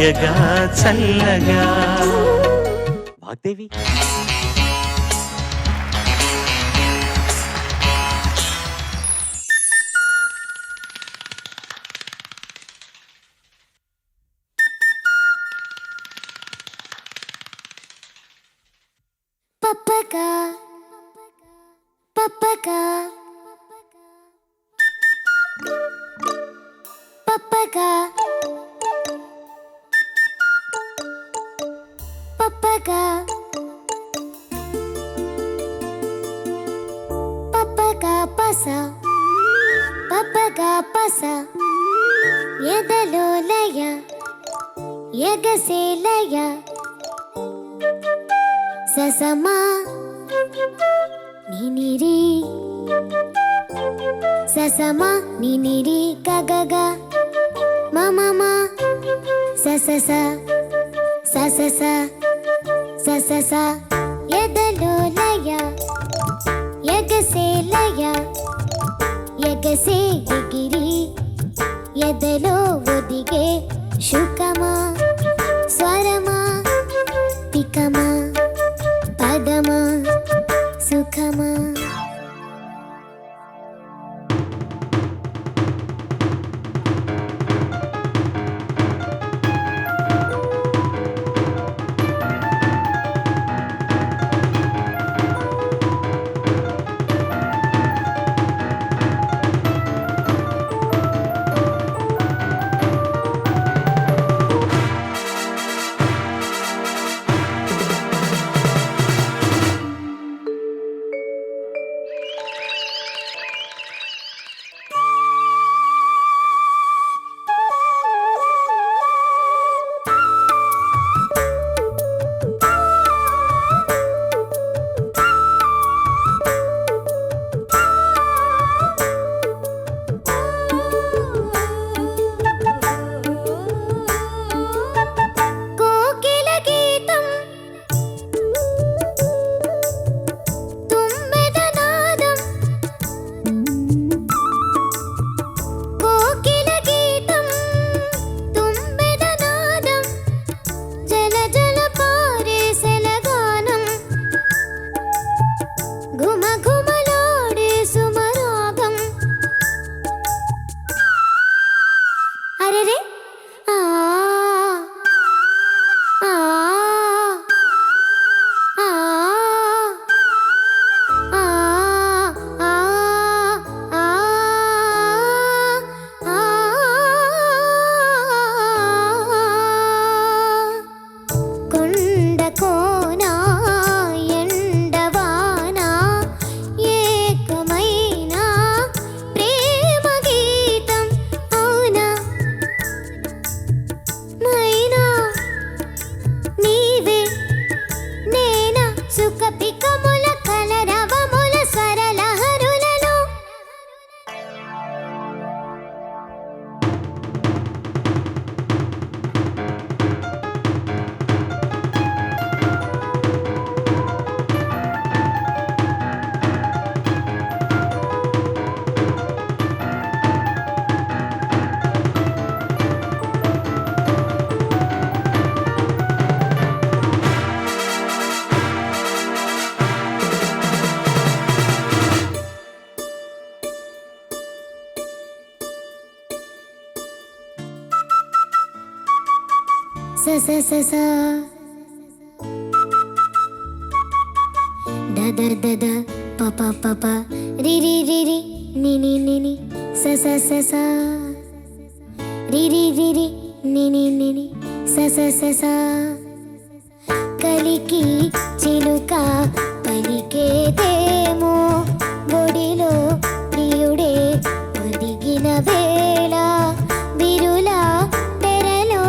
హాయగా చల్లగా. వాగ్దేవి పప్పగా పప్పగా పప్పగా పప్పగా పప్పగా పస పప్పగా పస ఎదలో లయ ఎగసే లయ ససమా నినిరి ససమా నినిరి గగగ మమమా ససస ససస ససస ఎదలో లయ ఎగసే లయ ఎగసే ఎగిరి ఎదలో ఒదిగే శుకమా స్వరమా పికమా పదమా సుఖమా. స స స స ద ద ద ద ప ప ప ప రి రి రి రి ని ని ని ని స స స స రి రి రి రి ని ని ని ని స స స స కలికి చిలుక పలికేదేమో బొడిలో ప్రియుడే ఒదిగిన వేళ విరుల తెరలో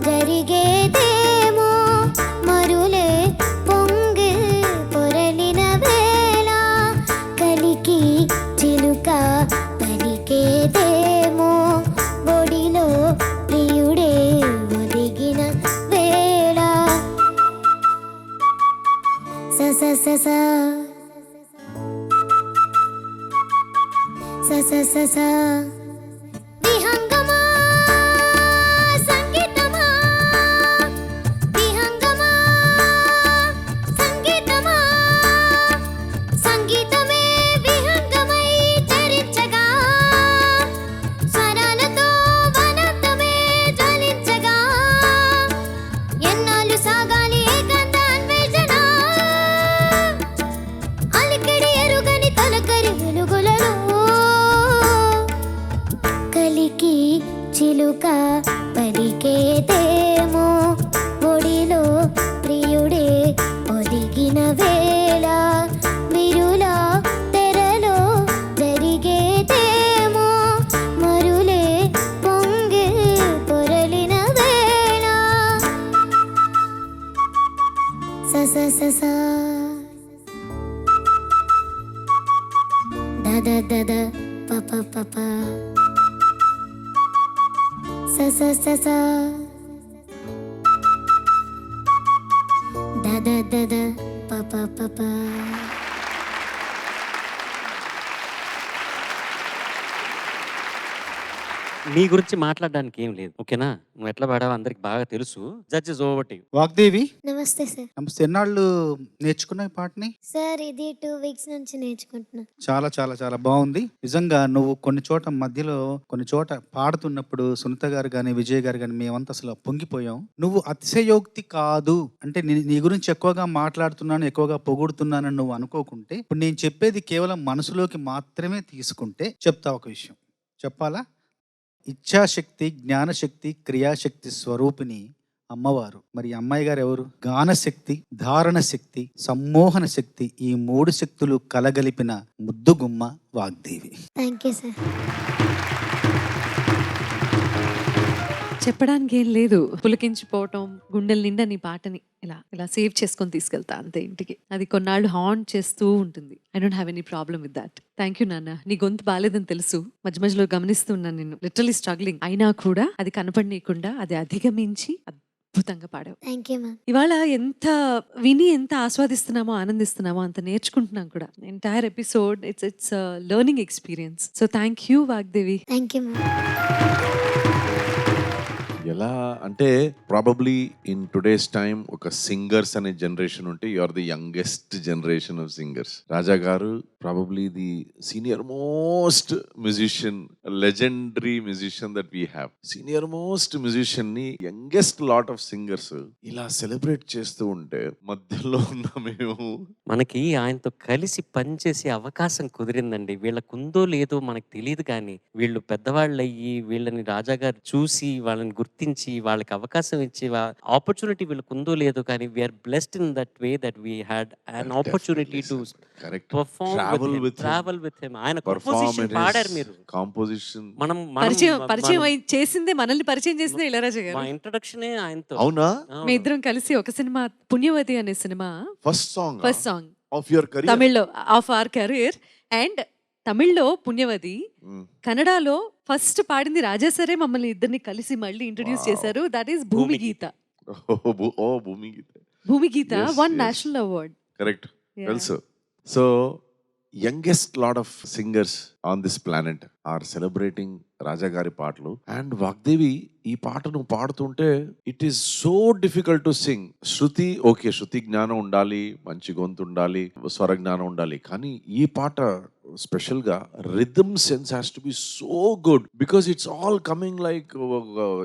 జరిగేదేమో మరులే పొంగి పొరలిన వేళ కలికి చిలుక పలికేదేమో బొడిలో ప్రియుడే ఒదిగిన వేళ స స స స స స స స విహంగమా సంగీతమా స స ద ద ద ద ప ప ప ప స స స స ద ద ద ద ప ప ప ప. నీ గురించి మాట్లాడడానికి ఏం లేదు, ఓకేనా? నువ్వు ఎట్లా పాడావో అందరికి బాగా తెలుసు. Judges over. వాగ్దేవి, నమస్తే సార్. నమస్తే. ఎన్నాళ్ళు నేర్చుకున్నావు ఈ పాటని? సార్ ఇది 2 వీక్స్ నుంచి నేర్చుకుంటున్నా. చాలా చాలా చాలా బాగుంది నిజంగా. నువ్వు కొన్ని చోట మధ్యలో కొన్ని చోట పాడుతున్నప్పుడు సునీత గారు కానీ విజయ్ గారు కానీ మేమంతా అసలు పొంగిపోయాం. నువ్వు అతిశయోక్తి కాదు అంటే నీ గురించి ఎక్కువగా మాట్లాడుతున్నాను, ఎక్కువగా పొగుడుతున్నానని నువ్వు అనుకోకుంటే, ఇప్పుడు నేను చెప్పేది కేవలం మనసులోకి మాత్రమే తీసుకుంటే చెప్తా. ఒక విషయం చెప్పాలా? ఇచ్ఛాశక్తి, జ్ఞానశక్తి, క్రియాశక్తి స్వరూపిణి అమ్మవారు. మరి ఈ అమ్మాయి గారు ఎవరు? గానశక్తి, ధారణ శక్తి, సమ్మోహన శక్తి, ఈ 3 శక్తులు కలగలిపిన ముద్దుగుమ్మ వాగ్దేవి. Thank you sir. చెప్పడానికి ఏం లేదు, పులకించిపోవటం, గుండెల నిండా నీ పాటని ఇలా ఇలా సేవ్ చేసుకొని తీసుకెళ్తా అంతే ఇంటికి. అది కొన్నాళ్ళు హాంట్ చేస్తూ ఉంటుంది. I don't have any problem with that. Thank you నాన్న. నీ గొంతు బాగాలేదని తెలుసు, మధ్య మధ్యలో గమనిస్తున్నాను నిన్ను, లిటరలీ స్ట్రగ్లింగ్. అయినా కూడా అది కనపడనీయకుండా అది అధిగమించి అద్భుతంగా పాడావు. Thank you ma'am. ఇవాళ ఎంత విని ఎంత ఆస్వాదిస్తున్నామో ఆనందిస్తున్నామో అంత నేర్చుకుంటున్నాం కూడా. Entire episode it's learning experience. So thank you Vagdevi. Thank you ma'am. ఎలా అంటే ప్రాబబ్లీ ఇన్ టుడేస్ టైం ఒక సింగర్స్ అనే జనరేషన్ ఉంటే you are the youngest generation of singers. Raja garu probably the senior most musician, legendary musician that we have. Senior most musician ని youngest lot of singers ఇలా celebrate చేస్తూ ఉంటే మధ్యలో ఉన్న మేము, మనకి ఆయనతో కలిసి పనిచేసే అవకాశం కుదిరిందండి. వీళ్ళకుందో లేదో మనకు తెలియదు, కానీ వీళ్ళు పెద్దవాళ్ళు అయ్యి వీళ్ళని రాజా గారు చూసి వాళ్ళని గుర్తించి వాళ్ళకి అవకాశం ఇచ్చి ఆపర్చునిటీ వీళ్ళకుందో లేదో, కానీ we are blessed in that way that we had an opportunity to perform travel with him. ఆయన composition పాడారు మీరు. కాంపోజిషన్ మనం పరిచయం చేసిందే, మనల్ని పరిచయం చేసిందే ఇళయరాజా గారు. మా ఇంట్రడక్షన్ ఆయనతో. అవునా? మీ ఇద్దరం కలిసి ఒక సినిమా, పుణ్యవతి అనే cinema first song of your career, తమిళ్లో ఆఫ్ అవర్ కెరీర్. అండ్ తమిళ్లో పుణ్యవతి, కన్నడలో ఫస్ట్ పాడింది రాజా సరే. మమ్మల్ని ఇద్దరిని కలిసి మళ్ళీ ఇంట్రడ్యూస్ చేశారు. That is Bhoomi Geetha. Bhoomi Geetha one national award. Correct, తెలుసు. So youngest lot of singers on this planet are celebrating Raja గారి పాటలు. అండ్ వాగ్దేవి, ఈ పాట నువ్వు పాడుతుంటే it is so difficult to sing. శృతి ఓకే, శృతి జ్ఞానం ఉండాలి, మంచి గొంతు ఉండాలి, స్వర జ్ఞానం ఉండాలి, కానీ ఈ పాట స్పెషల్ గా rhythm sense has to be so good because it's all coming like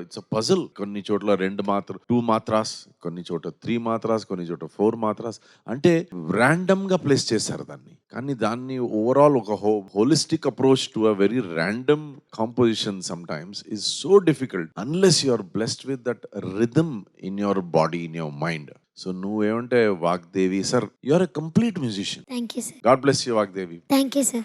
it's a puzzle. కొన్ని చోట్ల 2 మాత్రాస్, కొన్ని చోట 3 మాత్రాస్, కొన్ని చోట 4 మాత్రాస్, అంటే ర్యాండమ్ గా ప్లేస్ చేశారు దాన్ని. కానీ దాన్ని ఓవరాల్ ఒక holistic approach to a very random composition sometimes is so difficult unless you are blessed with that rhythm in your body, in your mind. So నువ్వేమంటే Vagdevi sir, you are a complete musician. Thank you sir. God bless you Vagdevi. Thank you sir.